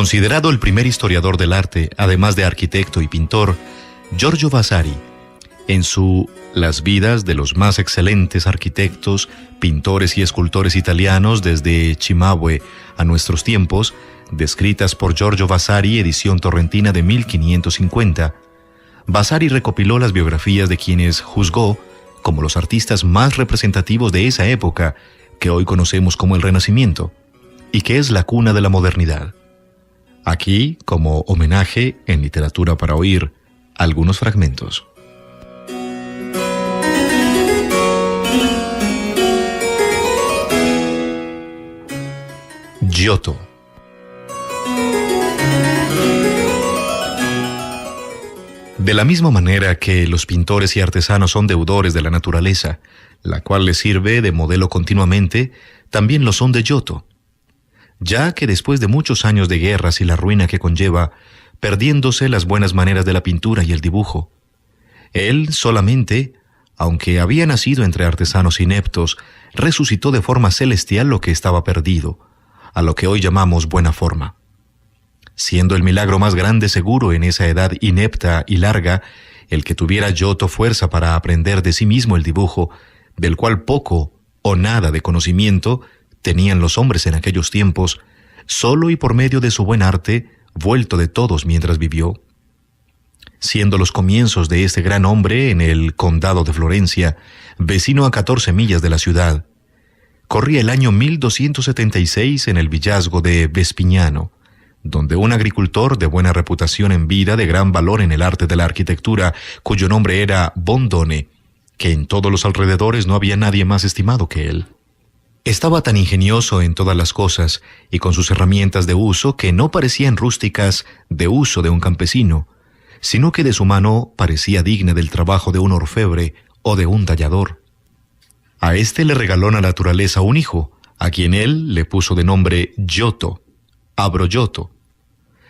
Considerado el primer historiador del arte, además de arquitecto y pintor, Giorgio Vasari, en su Las vidas de los más excelentes arquitectos, pintores y escultores italianos desde Cimabue a nuestros tiempos, descritas por Giorgio Vasari, edición torrentina de 1550, Vasari recopiló las biografías de quienes juzgó como los artistas más representativos de esa época que hoy conocemos como el Renacimiento, y que es la cuna de la modernidad. Aquí, como homenaje en Literatura para Oír, algunos fragmentos. Giotto. De la misma manera que los pintores y artesanos son deudores de la naturaleza, la cual les sirve de modelo continuamente, también lo son de Giotto, ya que después de muchos años de guerras y la ruina que conlleva, perdiéndose las buenas maneras de la pintura y el dibujo, él solamente, aunque había nacido entre artesanos ineptos, resucitó de forma celestial lo que estaba perdido, a lo que hoy llamamos buena forma. Siendo el milagro más grande seguro en esa edad inepta y larga, el que tuviera Giotto fuerza para aprender de sí mismo el dibujo, del cual poco o nada de conocimiento tenían los hombres en aquellos tiempos, solo y por medio de su buen arte, vuelto de todos mientras vivió. Siendo los comienzos de este gran hombre en el condado de Florencia, vecino a 14 millas de la ciudad, corría el año 1276 en el villazgo de Vespignano, donde un agricultor de buena reputación en vida, de gran valor en el arte de la arquitectura, cuyo nombre era Bondone, que en todos los alrededores no había nadie más estimado que él. Estaba tan ingenioso en todas las cosas y con sus herramientas de uso que no parecían rústicas de uso de un campesino, sino que de su mano parecía digna del trabajo de un orfebre o de un tallador. A éste le regaló la naturaleza un hijo, a quien él le puso de nombre Giotto, Abro Giotto.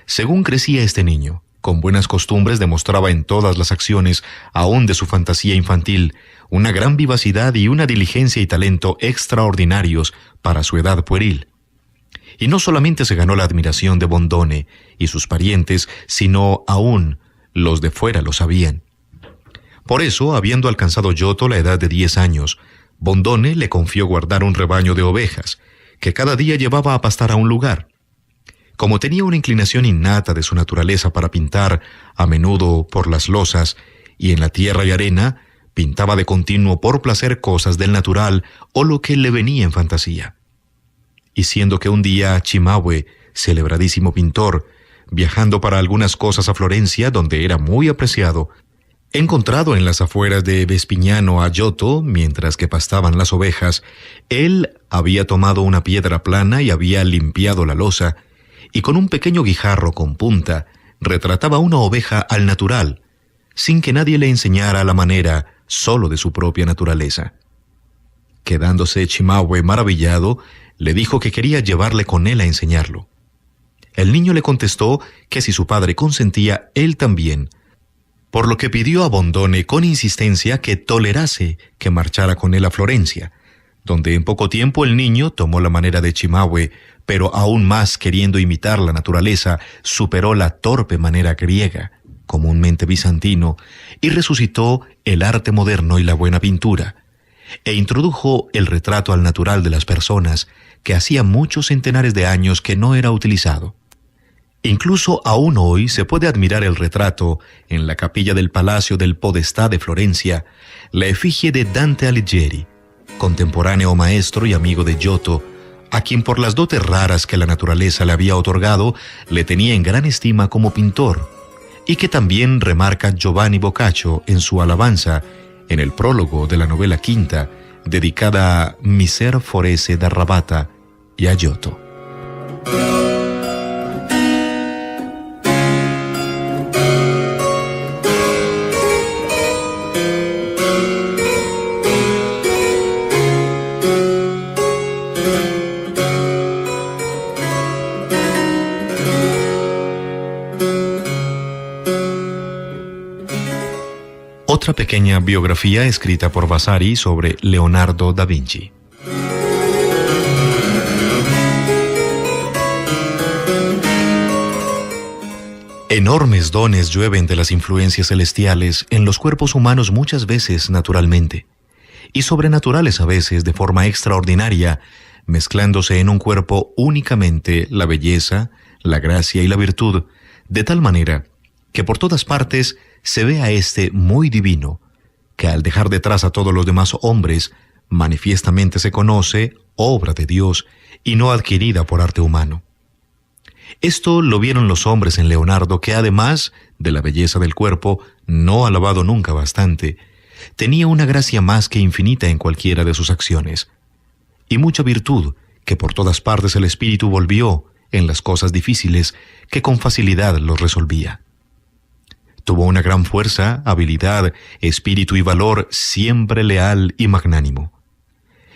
Según crecía este niño, con buenas costumbres demostraba en todas las acciones, aún de su fantasía infantil, una gran vivacidad y una diligencia y talento extraordinarios para su edad pueril. Y no solamente se ganó la admiración de Bondone y sus parientes, sino aún los de fuera lo sabían. Por eso, habiendo alcanzado Giotto la edad de 10 años, Bondone le confió guardar un rebaño de ovejas, que cada día llevaba a pastar a un lugar. Como tenía una inclinación innata de su naturaleza para pintar, a menudo por las losas, y en la tierra y arena, pintaba de continuo por placer cosas del natural o lo que le venía en fantasía. Y siendo que un día Cimabue, celebradísimo pintor, viajando para algunas cosas a Florencia, donde era muy apreciado, encontrado en las afueras de Vespignano a Giotto, mientras que pastaban las ovejas, él había tomado una piedra plana y había limpiado la losa, y con un pequeño guijarro con punta, retrataba una oveja al natural, sin que nadie le enseñara la manera solo de su propia naturaleza. Quedándose Cimabue maravillado, le dijo que quería llevarle con él a enseñarlo. El niño le contestó que si su padre consentía, él también, por lo que pidió a Bondone con insistencia que tolerase que marchara con él a Florencia, donde en poco tiempo el niño tomó la manera de Cimabue, pero aún más queriendo imitar la naturaleza, superó la torpe manera griega, comúnmente bizantino, y resucitó el arte moderno y la buena pintura, e introdujo el retrato al natural de las personas, que hacía muchos centenares de años que no era utilizado. Incluso aún hoy se puede admirar el retrato, en la capilla del Palacio del Podestà de Florencia, la efigie de Dante Alighieri, contemporáneo maestro y amigo de Giotto, a quien por las dotes raras que la naturaleza le había otorgado, le tenía en gran estima como pintor, y que también remarca Giovanni Boccaccio en su alabanza, en el prólogo de la novela quinta, dedicada a Miser Forese da Rabata y a Giotto. Otra pequeña biografía escrita por Vasari sobre Leonardo da Vinci. Enormes dones llueven de las influencias celestiales en los cuerpos humanos muchas veces naturalmente, y sobrenaturales a veces de forma extraordinaria, mezclándose en un cuerpo únicamente la belleza, la gracia y la virtud, de tal manera que por todas partes se ve a este muy divino, que al dejar detrás a todos los demás hombres, manifiestamente se conoce obra de Dios y no adquirida por arte humano. Esto lo vieron los hombres en Leonardo, que además de la belleza del cuerpo, no alabado nunca bastante, tenía una gracia más que infinita en cualquiera de sus acciones, y mucha virtud, que por todas partes el espíritu volvió en las cosas difíciles, que con facilidad los resolvía. Tuvo una gran fuerza, habilidad, espíritu y valor, siempre leal y magnánimo.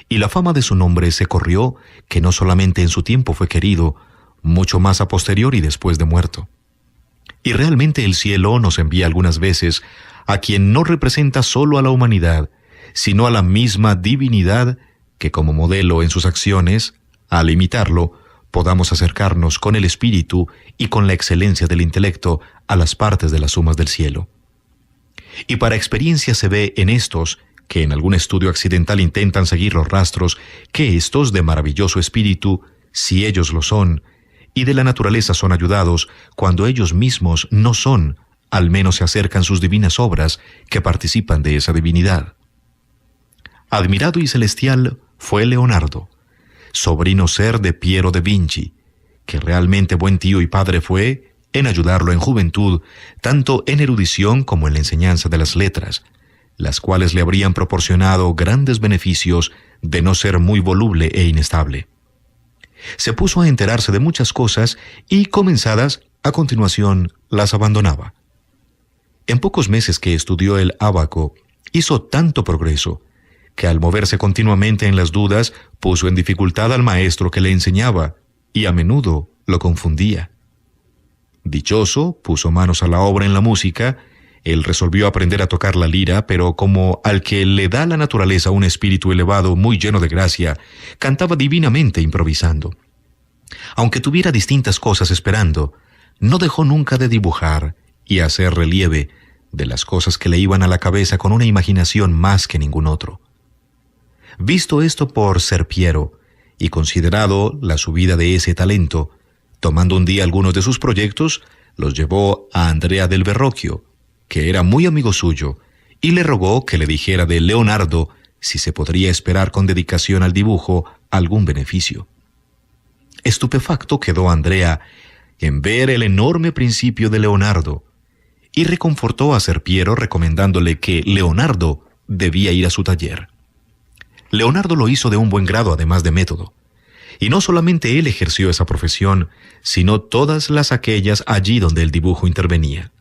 Y la fama de su nombre se corrió, que no solamente en su tiempo fue querido, mucho más a posteriori y después de muerto. Y realmente el cielo nos envía algunas veces a quien no representa solo a la humanidad, sino a la misma divinidad, que como modelo en sus acciones, al imitarlo, podamos acercarnos con el espíritu y con la excelencia del intelecto a las partes de las sumas del cielo. Y para experiencia se ve en estos, que en algún estudio accidental intentan seguir los rastros, que estos de maravilloso espíritu, si ellos lo son, y de la naturaleza son ayudados, cuando ellos mismos no son, al menos se acercan sus divinas obras que participan de esa divinidad. Admirado y celestial fue Leonardo, sobrino ser de Piero de Vinci, que realmente buen tío y padre fue en ayudarlo en juventud, tanto en erudición como en la enseñanza de las letras, las cuales le habrían proporcionado grandes beneficios de no ser muy voluble e inestable. Se puso a enterarse de muchas cosas y, comenzadas, a continuación las abandonaba. En pocos meses que estudió el ábaco, hizo tanto progreso que al moverse continuamente en las dudas puso en dificultad al maestro que le enseñaba y a menudo lo confundía. Dichoso, puso manos a la obra en la música. Él resolvió aprender a tocar la lira, pero como al que le da la naturaleza un espíritu elevado muy lleno de gracia, cantaba divinamente improvisando. Aunque tuviera distintas cosas esperando, no dejó nunca de dibujar y hacer relieve de las cosas que le iban a la cabeza con una imaginación más que ningún otro. Visto esto por Ser Piero, y considerado la subida de ese talento, tomando un día algunos de sus proyectos, los llevó a Andrea del Verrocchio, que era muy amigo suyo, y le rogó que le dijera de Leonardo si se podría esperar con dedicación al dibujo algún beneficio. Estupefacto quedó Andrea en ver el enorme principio de Leonardo, y reconfortó a Ser Piero recomendándole que Leonardo debía ir a su taller. Leonardo lo hizo de un buen grado, además de método, y no solamente él ejerció esa profesión, sino todas las aquellas allí donde el dibujo intervenía.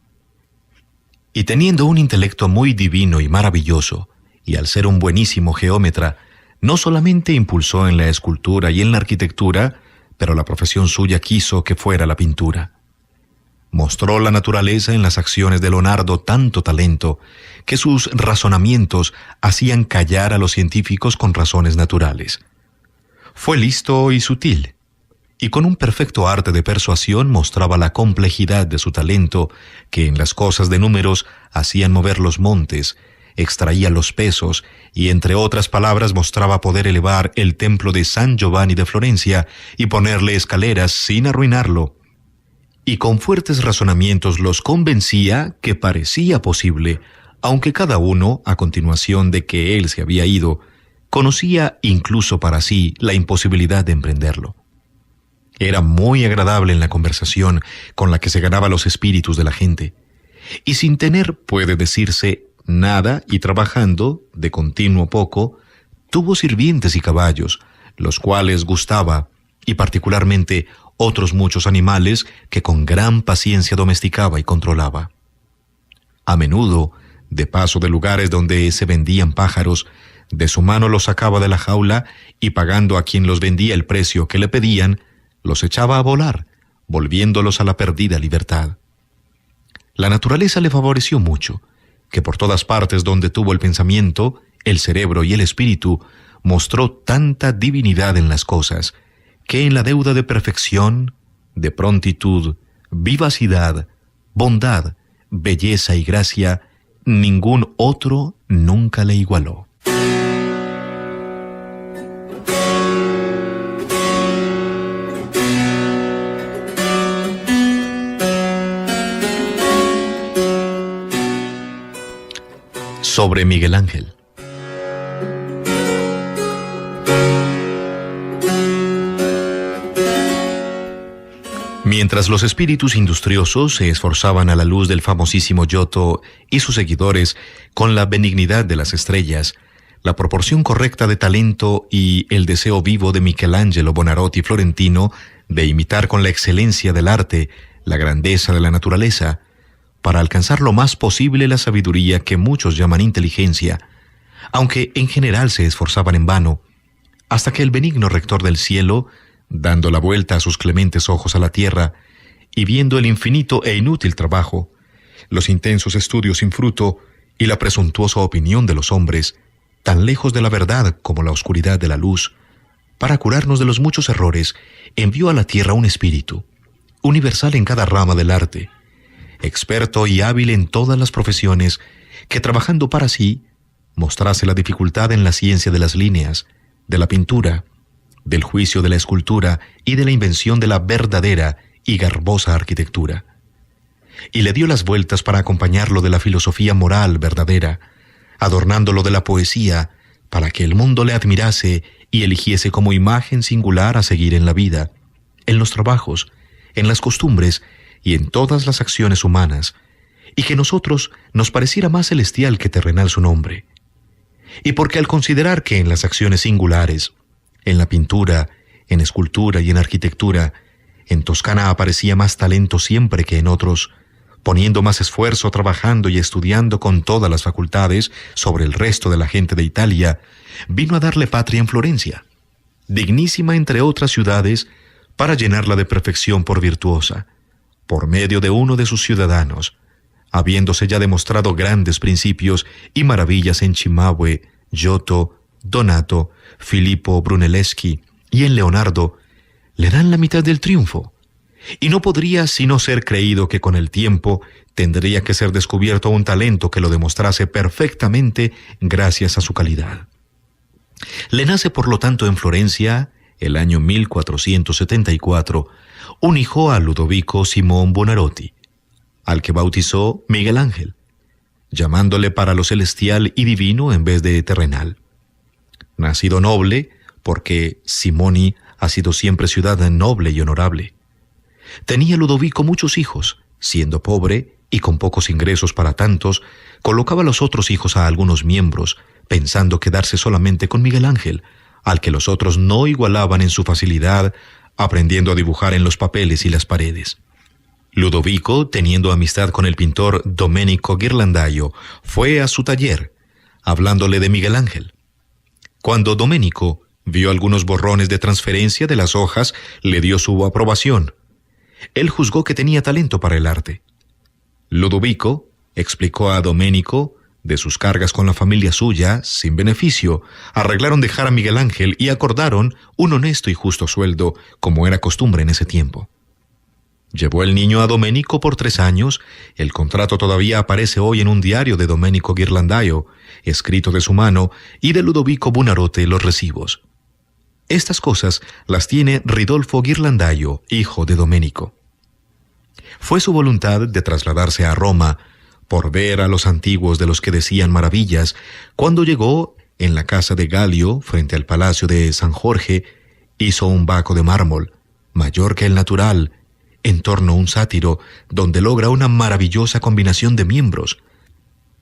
Y teniendo un intelecto muy divino y maravilloso, y al ser un buenísimo geómetra, no solamente impulsó en la escultura y en la arquitectura, pero la profesión suya quiso que fuera la pintura. Mostró la naturaleza en las acciones de Leonardo tanto talento que sus razonamientos hacían callar a los científicos con razones naturales. Fue listo y sutil, y con un perfecto arte de persuasión mostraba la complejidad de su talento, que en las cosas de números hacían mover los montes, extraía los pesos y, entre otras palabras, mostraba poder elevar el templo de San Giovanni de Florencia y ponerle escaleras sin arruinarlo. Y con fuertes razonamientos los convencía que parecía posible, aunque cada uno, a continuación de que él se había ido, conocía incluso para sí la imposibilidad de emprenderlo. Era muy agradable en la conversación con la que se ganaba los espíritus de la gente, y sin tener, puede decirse, nada y trabajando, de continuo poco, tuvo sirvientes y caballos, los cuales gustaba, y particularmente otros muchos animales que con gran paciencia domesticaba y controlaba. A menudo, de paso de lugares donde se vendían pájaros, de su mano los sacaba de la jaula y, pagando a quien los vendía el precio que le pedían, los echaba a volar, volviéndolos a la perdida libertad. La naturaleza le favoreció mucho, que por todas partes donde tuvo el pensamiento, el cerebro y el espíritu, mostró tanta divinidad en las cosas, que en la deuda de perfección, de prontitud, vivacidad, bondad, belleza y gracia, ningún otro nunca le igualó. Sobre Miguel Ángel. Mientras los espíritus industriosos se esforzaban a la luz del famosísimo Giotto y sus seguidores con la benignidad de las estrellas, la proporción correcta de talento y el deseo vivo de Michelangelo Buonarroti florentino de imitar con la excelencia del arte la grandeza de la naturaleza, para alcanzar lo más posible la sabiduría que muchos llaman inteligencia, aunque en general se esforzaban en vano, hasta que el benigno rector del cielo, dando la vuelta a sus clementes ojos a la tierra, y viendo el infinito e inútil trabajo, los intensos estudios sin fruto y la presuntuosa opinión de los hombres, tan lejos de la verdad como la oscuridad de la luz, para curarnos de los muchos errores, envió a la tierra un espíritu, universal en cada rama del arte, experto y hábil en todas las profesiones, que trabajando para sí, mostrase la dificultad en la ciencia de las líneas, de la pintura, del juicio de la escultura y de la invención de la verdadera y garbosa arquitectura. Y le dio las vueltas para acompañarlo de la filosofía moral verdadera, adornándolo de la poesía, para que el mundo le admirase y eligiese como imagen singular a seguir en la vida, en los trabajos, en las costumbres y en todas las acciones humanas, y que nosotros nos pareciera más celestial que terrenal su nombre. Y porque al considerar que en las acciones singulares, en la pintura, en escultura y en arquitectura, en Toscana aparecía más talento siempre que en otros, poniendo más esfuerzo trabajando y estudiando con todas las facultades sobre el resto de la gente de Italia, vino a darle patria en Florencia, dignísima entre otras ciudades, para llenarla de perfección por virtuosa, por medio de uno de sus ciudadanos, habiéndose ya demostrado grandes principios y maravillas en Cimabue, Giotto, Donato, Filippo Brunelleschi y en Leonardo, le dan la mitad del triunfo, y no podría sino ser creído que con el tiempo tendría que ser descubierto un talento que lo demostrase perfectamente gracias a su calidad. Le nace por lo tanto en Florencia, el año 1474, un hijo a Ludovico Simón Buonarroti, al que bautizó Miguel Ángel, llamándole para lo celestial y divino en vez de terrenal. Nacido noble, porque Simoni ha sido siempre ciudad noble y honorable. Tenía Ludovico muchos hijos, siendo pobre y con pocos ingresos para tantos, colocaba a los otros hijos a algunos miembros, pensando quedarse solamente con Miguel Ángel, al que los otros no igualaban en su facilidad, aprendiendo a dibujar en los papeles y las paredes. Ludovico, teniendo amistad con el pintor Domenico Ghirlandaio, fue a su taller, hablándole de Miguel Ángel. Cuando Domenico vio algunos borrones de transferencia de las hojas, le dio su aprobación. Él juzgó que tenía talento para el arte. Ludovico explicó a Domenico de sus cargas con la familia suya, sin beneficio, arreglaron dejar a Miguel Ángel y acordaron un honesto y justo sueldo, como era costumbre en ese tiempo. Llevó el niño a Domenico por 3 años, el contrato todavía aparece hoy en un diario de Domenico Ghirlandaio, escrito de su mano, y de Ludovico Buonarroti los recibos. Estas cosas las tiene Ridolfo Ghirlandaio, hijo de Domenico. Fue su voluntad de trasladarse a Roma, por ver a los antiguos de los que decían maravillas, cuando llegó en la casa de Galio, frente al palacio de San Jorge, hizo un baco de mármol, mayor que el natural, en torno a un sátiro, donde logra una maravillosa combinación de miembros,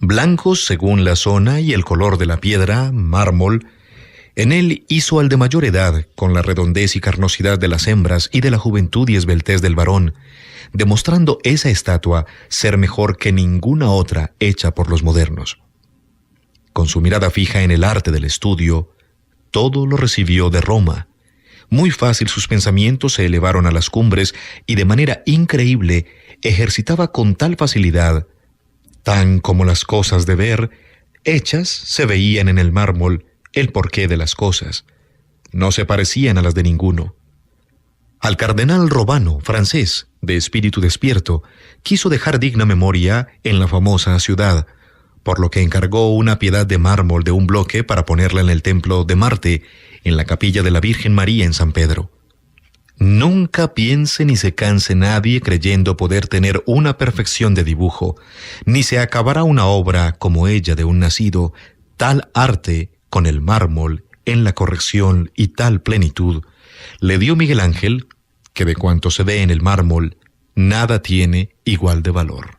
blancos según la zona y el color de la piedra, mármol. En él hizo al de mayor edad, con la redondez y carnosidad de las hembras y de la juventud y esbeltez del varón, demostrando esa estatua ser mejor que ninguna otra hecha por los modernos. Con su mirada fija en el arte del estudio, todo lo recibió de Roma. Muy fácil sus pensamientos se elevaron a las cumbres y de manera increíble ejercitaba con tal facilidad, tan como las cosas de ver, hechas se veían en el mármol el porqué de las cosas. No se parecían a las de ninguno. Al cardenal Robano, francés, de espíritu despierto, quiso dejar digna memoria en la famosa ciudad, por lo que encargó una piedad de mármol de un bloque para ponerla en el templo de Marte, en la capilla de la Virgen María en San Pedro. Nunca piense ni se canse nadie creyendo poder tener una perfección de dibujo, ni se acabará una obra como ella de un nacido, tal arte con el mármol en la corrección y tal plenitud le dio Miguel Ángel, que de cuanto se ve en el mármol, nada tiene igual de valor.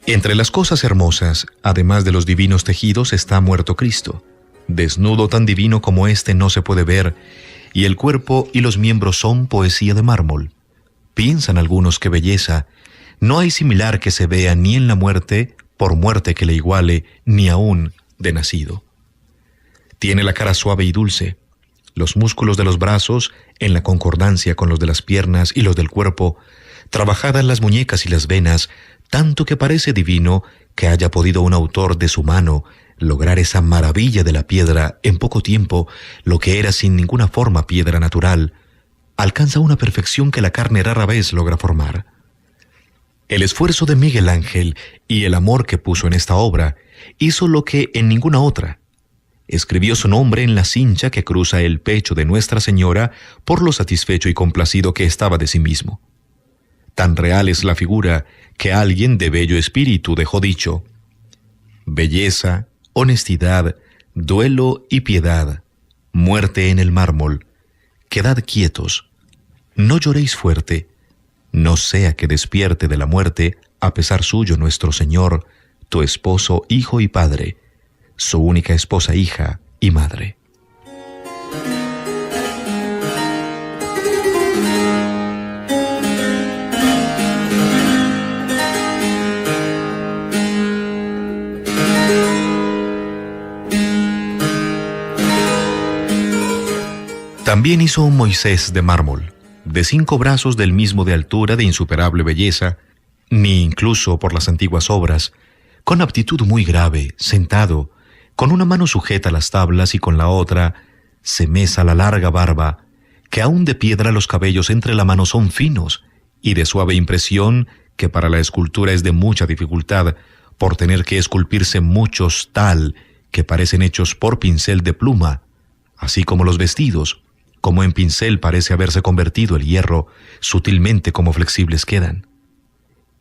Entre las cosas hermosas, además de los divinos tejidos, está muerto Cristo. Desnudo tan divino como éste no se puede ver, y el cuerpo y los miembros son poesía de mármol. Piensan algunos que belleza, no hay similar que se vea ni en la muerte, por muerte que le iguale, ni aún de nacido. Tiene la cara suave y dulce, los músculos de los brazos en la concordancia con los de las piernas y los del cuerpo, trabajadas las muñecas y las venas, tanto que parece divino que haya podido un autor de su mano lograr esa maravilla de la piedra en poco tiempo, lo que era sin ninguna forma piedra natural, alcanza una perfección que la carne rara vez logra formar. El esfuerzo de Miguel Ángel y el amor que puso en esta obra hizo lo que en ninguna otra. Escribió su nombre en la cincha que cruza el pecho de Nuestra Señora por lo satisfecho y complacido que estaba de sí mismo. Tan real es la figura que alguien de bello espíritu dejó dicho: belleza, honestidad, duelo y piedad, muerte en el mármol, quedad quietos, no lloréis fuerte, no sea que despierte de la muerte, a pesar suyo nuestro Señor, tu esposo, hijo y padre, su única esposa, hija y madre. También hizo un Moisés de mármol, de 5 brazos del mismo de altura, de insuperable belleza, ni incluso por las antiguas obras, con aptitud muy grave, sentado, con una mano sujeta a las tablas y con la otra se mesa la larga barba, que aún de piedra los cabellos entre la mano son finos y de suave impresión, que para la escultura es de mucha dificultad, por tener que esculpirse muchos tal que parecen hechos por pincel de pluma, así como los vestidos, como en pincel parece haberse convertido el hierro, sutilmente como flexibles quedan.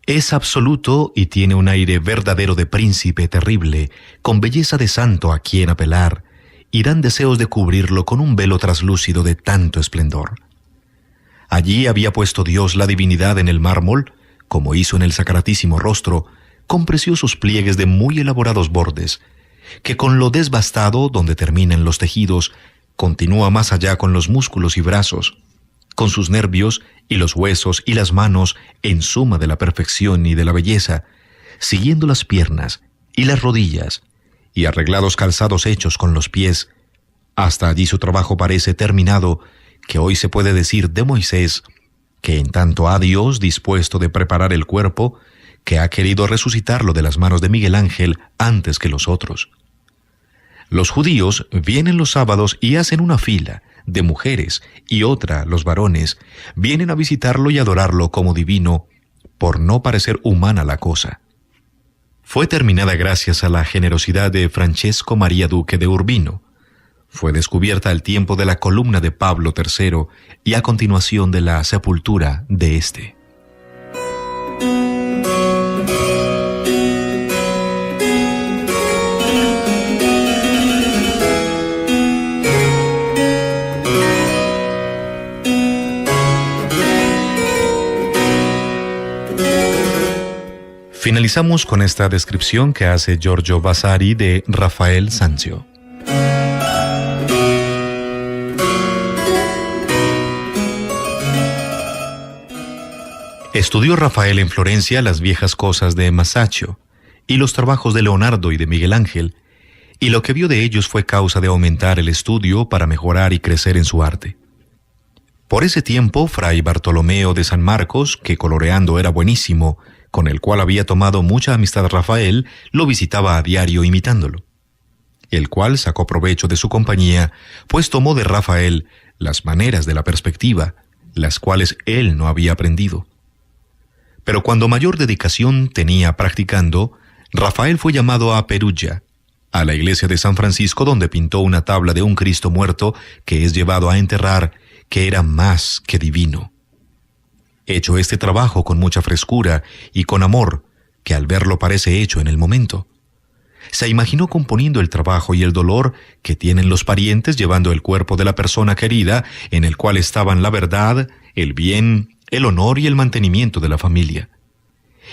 Es absoluto y tiene un aire verdadero de príncipe terrible, con belleza de santo a quien apelar, y dan deseos de cubrirlo con un velo traslúcido de tanto esplendor. Allí había puesto Dios la divinidad en el mármol, como hizo en el sacratísimo rostro, con preciosos pliegues de muy elaborados bordes, que con lo desbastado donde terminan los tejidos, continúa más allá con los músculos y brazos, con sus nervios y los huesos y las manos en suma de la perfección y de la belleza, siguiendo las piernas y las rodillas y arreglados calzados hechos con los pies. Hasta allí su trabajo parece terminado, que hoy se puede decir de Moisés, que en tanto ha Dios dispuesto de preparar el cuerpo, que ha querido resucitarlo de las manos de Miguel Ángel antes que los otros. Los judíos vienen los sábados y hacen una fila de mujeres y otra, los varones, vienen a visitarlo y adorarlo como divino, por no parecer humana la cosa. Fue terminada gracias a la generosidad de Francesco María Duque de Urbino. Fue descubierta al tiempo de la columna de Pablo III y a continuación de la sepultura de éste. Finalizamos con esta descripción que hace Giorgio Vasari de Rafael Sanzio. Estudió Rafael en Florencia las viejas cosas de Masaccio y los trabajos de Leonardo y de Miguel Ángel, y lo que vio de ellos fue causa de aumentar el estudio para mejorar y crecer en su arte. Por ese tiempo, Fray Bartolomeo de San Marcos, que coloreando era buenísimo, con el cual había tomado mucha amistad Rafael, lo visitaba a diario imitándolo. El cual sacó provecho de su compañía, pues tomó de Rafael las maneras de la perspectiva, las cuales él no había aprendido. Pero cuando mayor dedicación tenía practicando, Rafael fue llamado a Perugia, a la iglesia de San Francisco, donde pintó una tabla de un Cristo muerto que es llevado a enterrar, que era más que divino. Hecho este trabajo con mucha frescura y con amor, que al verlo parece hecho en el momento, se imaginó componiendo el trabajo y el dolor que tienen los parientes llevando el cuerpo de la persona querida, en el cual estaban la verdad, el bien, el honor y el mantenimiento de la familia.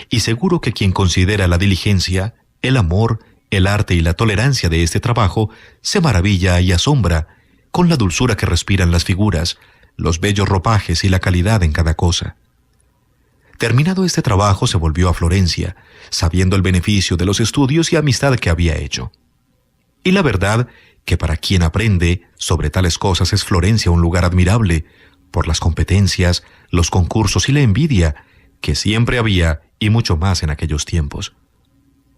Y seguro que quien considera la diligencia, el amor, el arte y la tolerancia de este trabajo, se maravilla y asombra con la dulzura que respiran las figuras, los bellos ropajes y la calidad en cada cosa. Terminado este trabajo, se volvió a Florencia, sabiendo el beneficio de los estudios y amistad que había hecho. Y la verdad, que para quien aprende sobre tales cosas es Florencia un lugar admirable, por las competencias, los concursos y la envidia, que siempre había y mucho más en aquellos tiempos.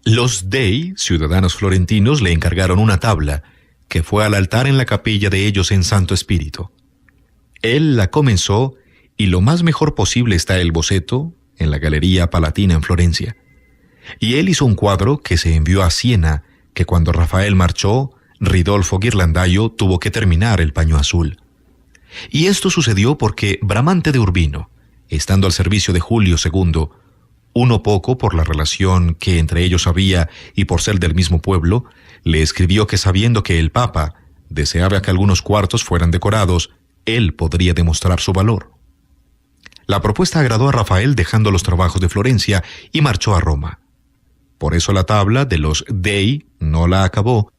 Los Dei, ciudadanos florentinos, le encargaron una tabla, que fue al altar en la capilla de ellos en Santo Espíritu. Él la comenzó, y lo más mejor posible está el boceto en la Galería Palatina en Florencia. Y él hizo un cuadro que se envió a Siena, que cuando Rafael marchó, Ridolfo Ghirlandaio tuvo que terminar el paño azul. Y esto sucedió porque Bramante de Urbino, estando al servicio de Julio II, uno poco por la relación que entre ellos había y por ser del mismo pueblo, le escribió que sabiendo que el Papa deseaba que algunos cuartos fueran decorados, él podría demostrar su valor. La propuesta agradó a Rafael dejando los trabajos de Florencia y marchó a Roma. Por eso la tabla de los Dei no la acabó,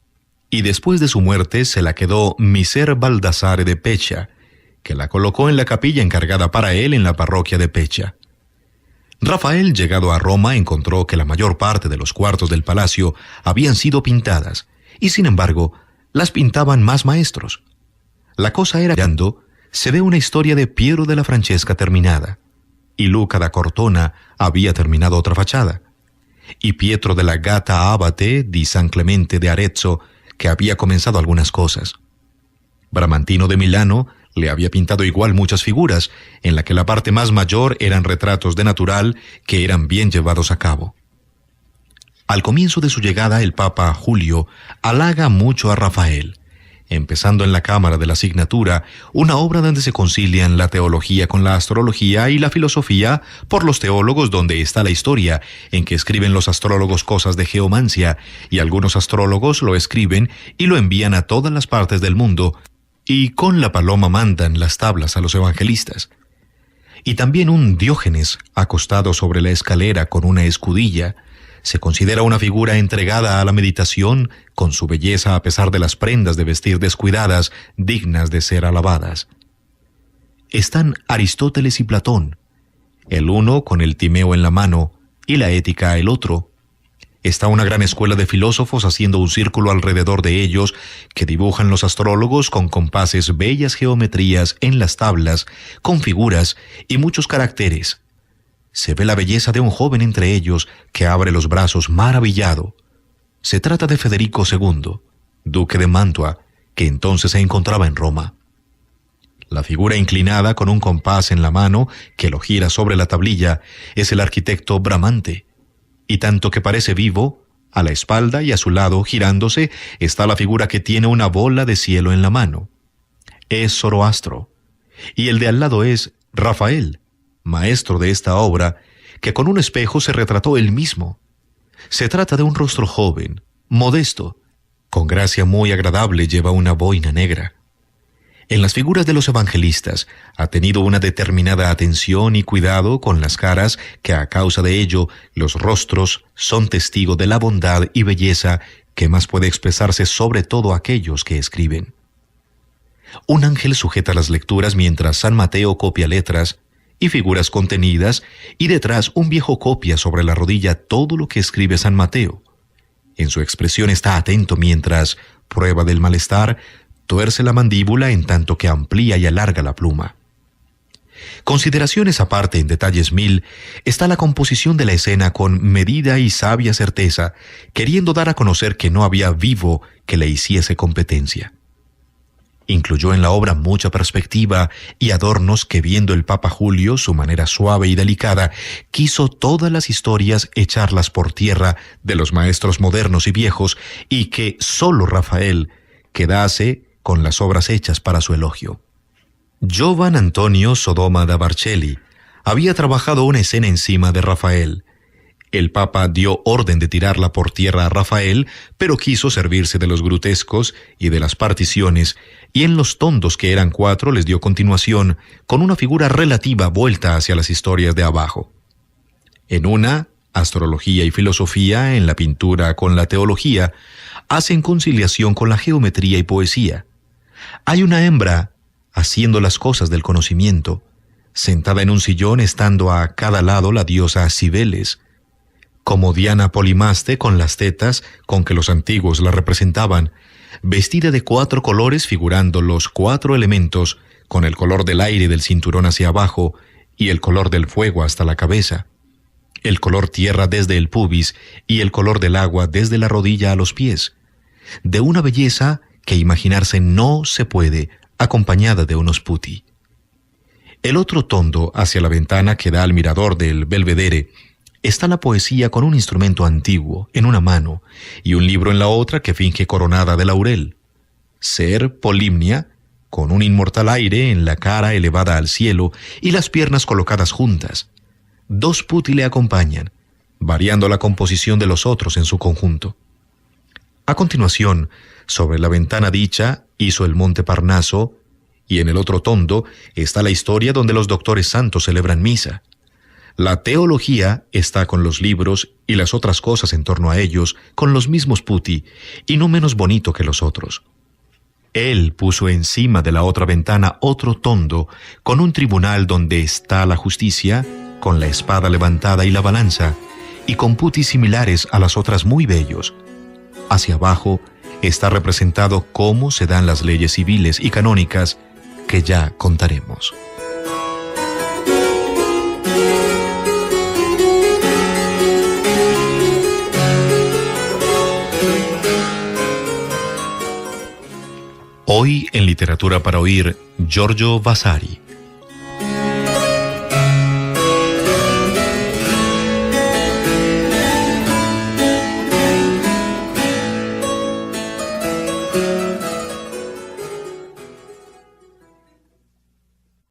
y después de su muerte se la quedó Miser Baldassare de Pecha, que la colocó en la capilla encargada para él en la parroquia de Pecha. Rafael, llegado a Roma, encontró que la mayor parte de los cuartos del palacio habían sido pintadas, y sin embargo, las pintaban más maestros. La cosa era mirando, se ve una historia de Piero de la Francesca terminada, y Luca da Cortona había terminado otra fachada, y Pietro de la Gatta Abate di San Clemente de Arezzo, que había comenzado algunas cosas. Bramantino de Milano le había pintado igual muchas figuras, en la que la parte más mayor eran retratos de natural que eran bien llevados a cabo. Al comienzo de su llegada, el Papa Julio halaga mucho a Rafael, empezando en la Cámara de la Signatura, una obra donde se concilian la teología con la astrología y la filosofía por los teólogos, donde está la historia, en que escriben los astrólogos cosas de geomancia, y algunos astrólogos lo escriben y lo envían a todas las partes del mundo, y con la paloma mandan las tablas a los evangelistas. Y también un Diógenes, acostado sobre la escalera con una escudilla, se considera una figura entregada a la meditación, con su belleza a pesar de las prendas de vestir descuidadas, dignas de ser alabadas. Están Aristóteles y Platón, el uno con el Timeo en la mano y la Ética el otro. Está una gran escuela de filósofos haciendo un círculo alrededor de ellos, que dibujan los astrólogos con compases bellas geometrías en las tablas, con figuras y muchos caracteres. Se ve la belleza de un joven entre ellos que abre los brazos maravillado. Se trata de Federico II, duque de Mantua, que entonces se encontraba en Roma. La figura inclinada con un compás en la mano que lo gira sobre la tablilla es el arquitecto Bramante, y tanto que parece vivo, a la espalda y a su lado, girándose, está la figura que tiene una bola de cielo en la mano. Es Zoroastro, y el de al lado es Rafael, maestro de esta obra, que con un espejo se retrató él mismo. Se trata de un rostro joven, modesto, con gracia muy agradable, lleva una boina negra. En las figuras de los evangelistas ha tenido una determinada atención y cuidado con las caras, que a causa de ello los rostros son testigo de la bondad y belleza que más puede expresarse sobre todo aquellos que escriben. Un ángel sujeta las lecturas mientras San Mateo copia letras y figuras contenidas, y detrás un viejo copia sobre la rodilla todo lo que escribe San Mateo. En su expresión está atento mientras, prueba del malestar, tuerce la mandíbula en tanto que amplía y alarga la pluma. Consideraciones aparte en detalles mil, está la composición de la escena con medida y sabia certeza, queriendo dar a conocer que no había vivo que le hiciese competencia. Incluyó en la obra mucha perspectiva y adornos que, viendo el Papa Julio su manera suave y delicada, quiso todas las historias echarlas por tierra de los maestros modernos y viejos, y que sólo Rafael quedase con las obras hechas para su elogio. Giovan Antonio Sodoma da Barcelli había trabajado una escena encima de Rafael. El Papa dio orden de tirarla por tierra a Rafael, pero quiso servirse de los grutescos y de las particiones, y en los tondos, que eran 4, les dio continuación, con una figura relativa vuelta hacia las historias de abajo. En una, astrología y filosofía, en la pintura con la teología, hacen conciliación con la geometría y poesía. Hay una hembra haciendo las cosas del conocimiento, sentada en un sillón, estando a cada lado la diosa Cibeles, como Diana Polimaste con las tetas con que los antiguos la representaban, vestida de 4 colores figurando los 4 elementos, con el color del aire del cinturón hacia abajo y el color del fuego hasta la cabeza, el color tierra desde el pubis y el color del agua desde la rodilla a los pies, de una belleza que imaginarse no se puede, acompañada de unos putti. El otro tondo, hacia la ventana que da al mirador del Belvedere, está la poesía con un instrumento antiguo en una mano y un libro en la otra que finge coronada de laurel. Ser Polimnia, con un inmortal aire en la cara elevada al cielo y las piernas colocadas juntas. 2 putti le acompañan, variando la composición de los otros en su conjunto. A continuación, sobre la ventana dicha, hizo el monte Parnaso, y en el otro tondo está la historia donde los doctores santos celebran misa. La teología está con los libros y las otras cosas en torno a ellos, con los mismos putti, y no menos bonito que los otros. Él puso encima de la otra ventana otro tondo, con un tribunal donde está la justicia, con la espada levantada y la balanza, y con putti similares a las otras muy bellos. Hacia abajo está representado cómo se dan las leyes civiles y canónicas, que ya contaremos. Hoy en Literatura para Oír, Giorgio Vasari.